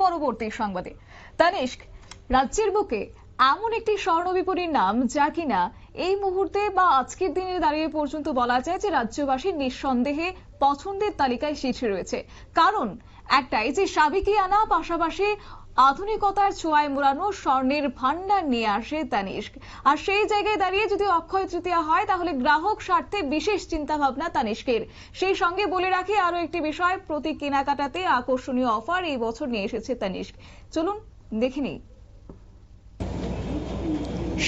পরবর্তী সংবাদে তানিস্ক রাজ্যের বুকে এমন একটি স্বর্ণ বিপণীর নাম যা কিনা এই মুহূর্তে বা আজকের দিনে দাঁড়িয়ে পর্যন্ত বলা যায় যে রাজ্যবাসীর নিঃসন্দেহে পছন্দের তালিকায় শীর্ষে রয়েছে। কারণ একটাই যে সাবেকিয়ানা পাশাপাশি আধুনিকতার ছোঁয়ায় মোড়ানো স্বর্ণের ভান্ডার নিয়ে আসে তানিস্ক। আর সেই জায়গায় দাঁড়িয়ে যদি অক্ষয় তৃতীয়া হয় তাহলে গ্রাহক স্বার্থে বিশেষ চিন্তা ভাবনা তানিস্কের। সেই সঙ্গে বলে রাখি আরো একটি বিষয়, প্রতি কেনাকাটাতে আকর্ষণীয় অফার এই বছর নিয়ে এসেছে তানিস্ক। চলুন দেখে নিই।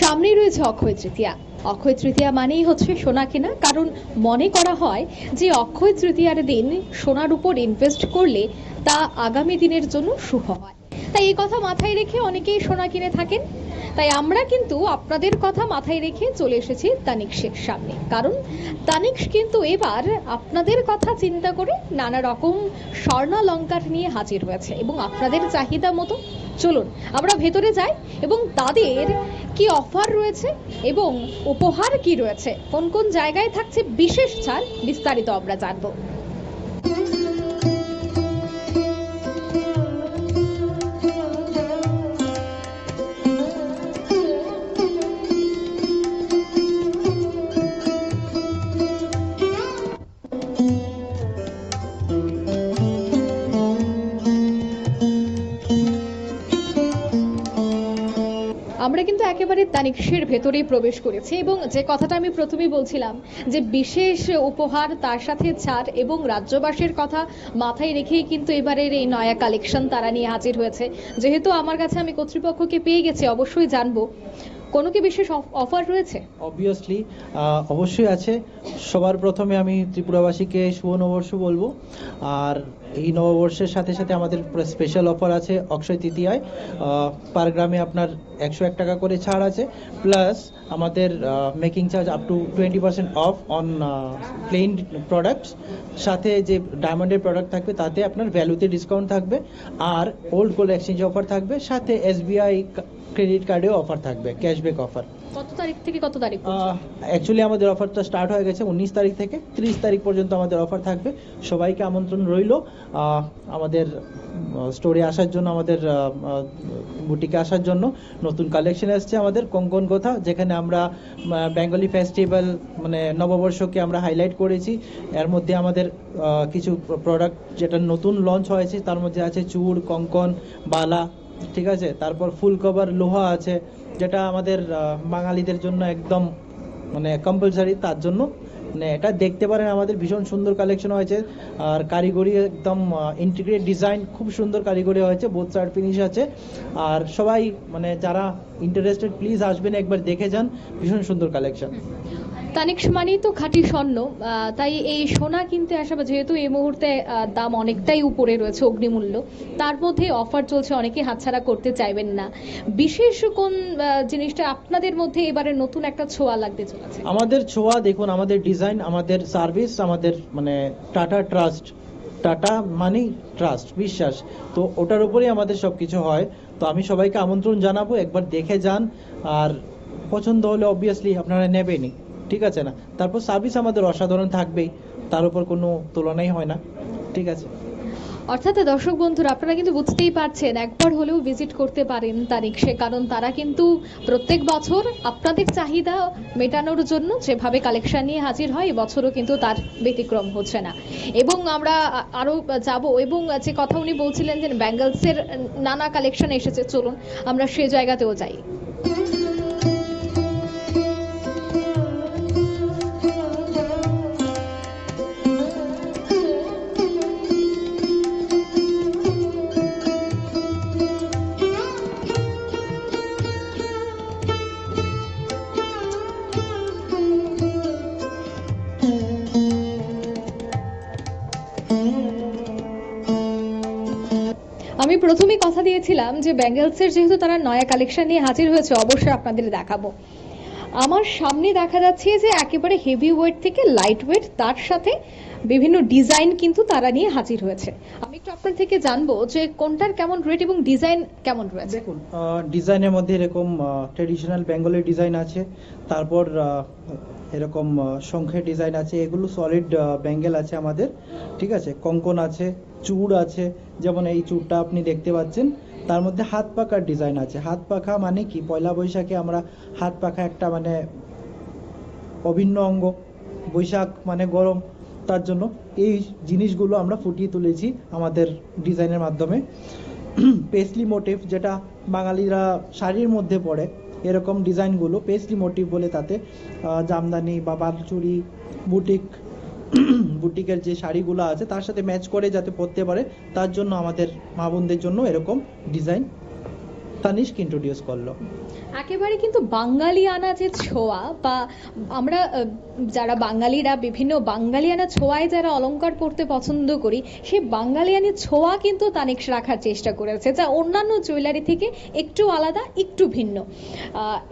সামনেই রয়েছে অক্ষয় তৃতীয়া। অক্ষয় তৃতীয়া মানেই হচ্ছে সোনা কেনা, কারণ মনে করা হয় যে অক্ষয় তৃতীয়ার দিন সোনার উপর ইনভেস্ট করলে তা আগামী দিনের জন্য শুভ হয়। তাই এই কথা মাথায় রেখে অনেকেই সোনা কিনে থাকেন। তাই আমরা কিন্তু আপনাদের কথা মাথায় রেখে চলে এসেছি তানিস্কের সামনে, কারণ তানিস্ক কিন্তু এবার আপনাদের কথা চিন্তা করে নানা রকম স্বর্ণালংকার নিয়ে হাজির হয়েছে এবং আপনাদের চাহিদা মতো। চলুন আমরা ভেতরে যাই এবং তাদের কি অফার রয়েছে এবং উপহার কি রয়েছে, কোন কোন জায়গায় থাকছে বিশেষ ছাড়, বিস্তারিত আমরা জানবো। আমরা কিন্তু একেবারে তানিস্কের ভেতরেই প্রবেশ করেছি এবং যে কথাটা আমি প্রথমেই বলছিলাম যে বিশেষ উপহার, তার সাথে ছাড় এবং রাজ্যবাসীর কথা মাথায় রেখেই কিন্তু এবারের এই নয়া কালেকশন তারা নিয়ে হাজির হয়েছে। যেহেতু আমার কাছে আমি কর্তৃপক্ষকে পেয়ে গেছি, অবশ্যই জানবো কোনো কি বিশেষ অফার রয়েছে। অবভিয়াসলি অবশ্যই আছে। সবার প্রথমে আমি ত্রিপুরাবাসীকে শুভ নববর্ষ বলবো। আর এই নববর্ষের সাথে সাথে আমাদের স্পেশাল অফার আছে অক্ষয় তৃতীয়ায়। পার গ্রামে আপনার 101 টাকা করে ছাড় আছে, প্লাস আমাদের making charge up to 20% off on plain products. সাথে যে ডায়মন্ডের প্রোডাক্ট থাকবে তাতে আপনার ভ্যালুতে ডিসকাউন্ট থাকবে, আর ওল্ড গোল্ড এক্সচেঞ্জ অফার থাকবে, সাথে SBI ক্রেডিট কার্ডেও অফার থাকবে, ক্যাশব্যাক অফার। কত তারিখ থেকে কত তারিখ? অ্যাকচুয়ালি আমাদের অফারটা স্টার্ট হয়ে গেছে 19 তারিখ থেকে 30 তারিখ পর্যন্ত আমাদের অফার থাকবে। সবাইকে আমন্ত্রণ রইল আমাদের স্টোরে আসার জন্য, আমাদের বুটিকে আসার জন্য। নতুন কালেকশন আসছে আমাদের কঙ্কন কথা, যেখানে আমরা বেঙ্গলি ফেস্টিভ্যাল মানে নববর্ষকে আমরা হাইলাইট করেছি। এর মধ্যে আমাদের কিছু প্রোডাক্ট যেটা নতুন লঞ্চ হয়েছে, তার মধ্যে আছে চূড়, কঙ্কন, বালা, ঠিক আছে। তারপর ফুল কভার লোহা আছে, যেটা আমাদের বাঙালিদের জন্য একদম মানে কম্পালসারি, তার জন্য মানে এটা দেখতে পারেন। আমাদের ভীষণ সুন্দর কালেকশন হয়েছে, আর কারিগরি একদম ইন্টিগ্রেট ডিজাইন, খুব সুন্দর কারিগরি হয়েছে, বোথ সাইড ফিনিশ আছে। আর সবাই মানে যারা ইন্টারেস্টেড প্লিজ আসবেন, একবার দেখে যান, ভীষণ সুন্দর কালেকশন। তানিস্ক মানেই তো খাঁটি স্বর্ণ, তাই এই সোনা কিনতে আসা, যেহেতু এই মুহূর্তে দাম অনেকটাই উপরে রয়েছে, অগ্নিমূল্য, তার মধ্যে অফার চলছে, অনেকে হাতছাড়া করতে চাইবেন না। বিশেষ কোন জিনিসটা আপনাদের মধ্যে এবারে নতুন একটা ছোঁয়া লাগতে চলেছে? আমাদের ছোঁয়া দেখুন, আমাদের ডিজাইন, আমাদের সার্ভিস, আমাদের মানে টাটা ট্রাস্ট। টাটা মানেই ট্রাস্ট, বিশ্বাস, তো ওটার উপরেই আমাদের সবকিছু হয়। তো আমি সবাইকে আমন্ত্রণ জানাবো, একবার দেখে যান, আর পছন্দ হলে অবভিয়াসলি আপনারা নেবেনই, ঠিক আছে না। তারপর সার্ভিস আমাদের অসাধারণ থাকবেই, তার উপর কোনো তুলনাই হয় না, ঠিক আছে। অর্থাৎ দর্শক বন্ধুরা, আপনারা কিন্তু বুঝতেই পারছেন, একবার হলেও ভিজিট করতে পারেন তানিস্কে, কারণ তারা কিন্তু প্রত্যেক বছর আপনাদের চাহিদা মেটানোর জন্য যেভাবে কালেকশন নিয়ে হাজির হয়, এবছরও কিন্তু তার ব্যতিক্রম হচ্ছে না। এবং আমরা আরো যাব, এবং যে কথা উনি বলছিলেন যে ব্যাঙ্গলসের নানা কালেকশন এসেছে, চলুন আমরা সে জায়গাতেও যাই। আমি প্রথমেই কথা দিয়েছিলাম যে ব্যাঙ্গলসের যেহেতু তারা নয়া কালেকশন নিয়ে হাজির হয়েছে, অবশ্যই আপনাদের দেখাবো। আমার সামনে দেখা যাচ্ছে যে একেবারে হেভি ওয়েট থেকে লাইট ওয়েট, তার সাথে বিভিন্ন ডিজাইন কিন্তু তারা নিয়ে হাজির হয়েছে। আমি একটু আপনার থেকে জানবো যে কোনটার কেমন রেট এবং ডিজাইন কেমন রয়েছে। দেখুন, ডিজাইনের মধ্যে এরকম ট্রেডিশনাল বেঙ্গলি ডিজাইন আছে, তারপর এরকম শঙ্খের ডিজাইন আছে, এগুলো সলিড ব্যাঙ্গেল আছে আমাদের, ঠিক আছে, কঙ্কন আছে, চূড় আছে, যেমন এই চূড়টা আপনি দেখতে পাচ্ছেন, তার মধ্যে হাত পাখার ডিজাইন আছে। হাত পাখা মানে কি, পয়লা বৈশাখে আমরা হাত পাখা একটা মানে অভিন্ন অঙ্গ, বৈশাখ মানে গরম, তার জন্য এই জিনিসগুলো আমরা ফুটিয়ে তুলেছি আমাদের ডিজাইনের মাধ্যমে। পেসলি মোটিভ, যেটা বাঙালিরা শাড়ির মধ্যে পড়ে, এরকম ডিজাইনগুলো পেসলি মোটিভ বলে, তাতে জামদানি বা বালচুরি, বুটিকের যে শাড়িগুলো আছে তার সাথে ম্যাচ করে যাতে পরতে পারে, তার জন্য আমাদের মা বোনদের জন্য এরকম ডিজাইন তানিস্ক ইন্ট্রোডিউস করলো। একেবারে কিন্তু বাঙালিয়ানা যে ছোঁয়া, বা আমরা যারা বাঙালিরা বিভিন্ন বাঙালিয়ানা ছোঁয়ায় যারা অলংকার পরতে পছন্দ করি, সেই বাঙালিয়ানি ছোঁয়া কিন্তু তানিস্ক রাখার চেষ্টা করেছে, যা অন্যান্য জুয়েলারি থেকে একটু আলাদা, একটু ভিন্ন।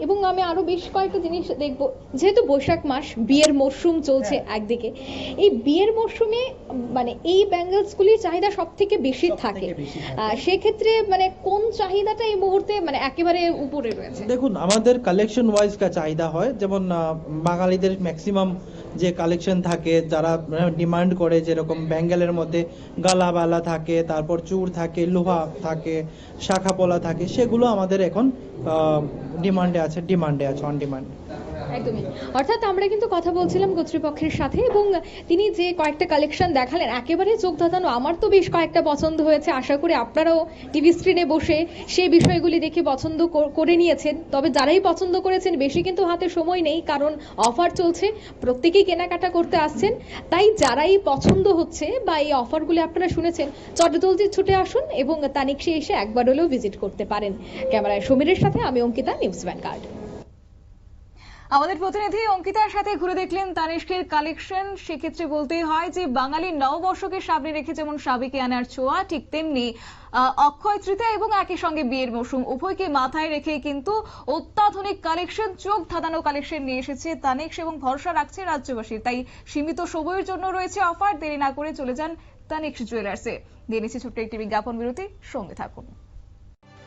এবং আমি আরো বেশ কয়েকটা জিনিস দেখবো, যেহেতু বৈশাখ মাস, বিয়ের মরশুম চলছে একদিকে, এই বিয়ের মরশুমে মানে এই ব্যাঙ্গেলসগুলির চাহিদা সব থেকে বেশি থাকে। সেক্ষেত্রে মানে কোন চাহিদাটা এই মুহূর্তে মানে একেবারে উপরে রয়েছে? দেখুন, আমাদের কালেকশন ওয়াইজ চাহিদা হয়, যেমন বাঙালিদের ম্যাক্সিমাম যে কালেকশন থাকে, যারা ডিমান্ড করে, যেরকম ব্যাঙ্গেলের মধ্যে গালাবালা থাকে, তারপর চূড় থাকে, লোহা থাকে, শাখা পলা থাকে, সেগুলো আমাদের এখন ডিমান্ডে আছে, অন ডিমান্ড। একদমই। অর্থাৎ আমরা কিন্তু কথা বলছিলাম কর্তৃপক্ষের সাথে, এবং তিনি যে কয়েকটা কালেকশন দেখালেন একেবারে চোখ ধাঁধানো। আমার তো বেশ কয়েকটা পছন্দ হয়েছে, আশা করি আপনারাও টিভি স্ক্রিনে বসে সেই বিষয়গুলি দেখে পছন্দ করে নিয়েছেন। তবে যারাই পছন্দ করেছেন, বেশি কিন্তু হাতে সময় নেই, কারণ অফার চলছে, প্রত্যেকেই কেনাকাটা করতে আসছেন। তাই যারাই পছন্দ হচ্ছে বা এই অফারগুলি আপনারা শুনেছেন, চটজলদি ছুটে আসুন এবং তানিস্কে এসে একবার হলেও ভিজিট করতে পারেন। ক্যামেরায় সমীরের সাথে আমি অঙ্কিতা, নিউজ ভ্যানগার্ড। আমাদের প্রতিনিধি অঙ্কিতার সাথে ঘুরে দেখলেন তানিস্কের কালেকশন। সেক্ষেত্রে বলতেই হয় যে বাঙালির নববর্ষকে সামনে রেখে যেমন সাবেকি আনার ছোঁয়া, ঠিক তেমনি অক্ষয় তৃতীয়া এবং একই সঙ্গে বিয়ের মৌসুম, উভয়কে মাথায় রেখে কিন্তু অত্যাধুনিক কালেকশন, চোখ ধাঁধানো কালেকশন নিয়ে এসেছে তানিস্ক এবং ভরসা রাখছে রাজ্যবাসী। তাই সীমিত সময়ের জন্য রয়েছে অফার। দেরি না করে চলে যান তানিস্ক জুয়েলার্সে। দিয়ে নিচ্ছে ছোট্ট একটি বিজ্ঞাপন বিরতি, সঙ্গে থাকুন।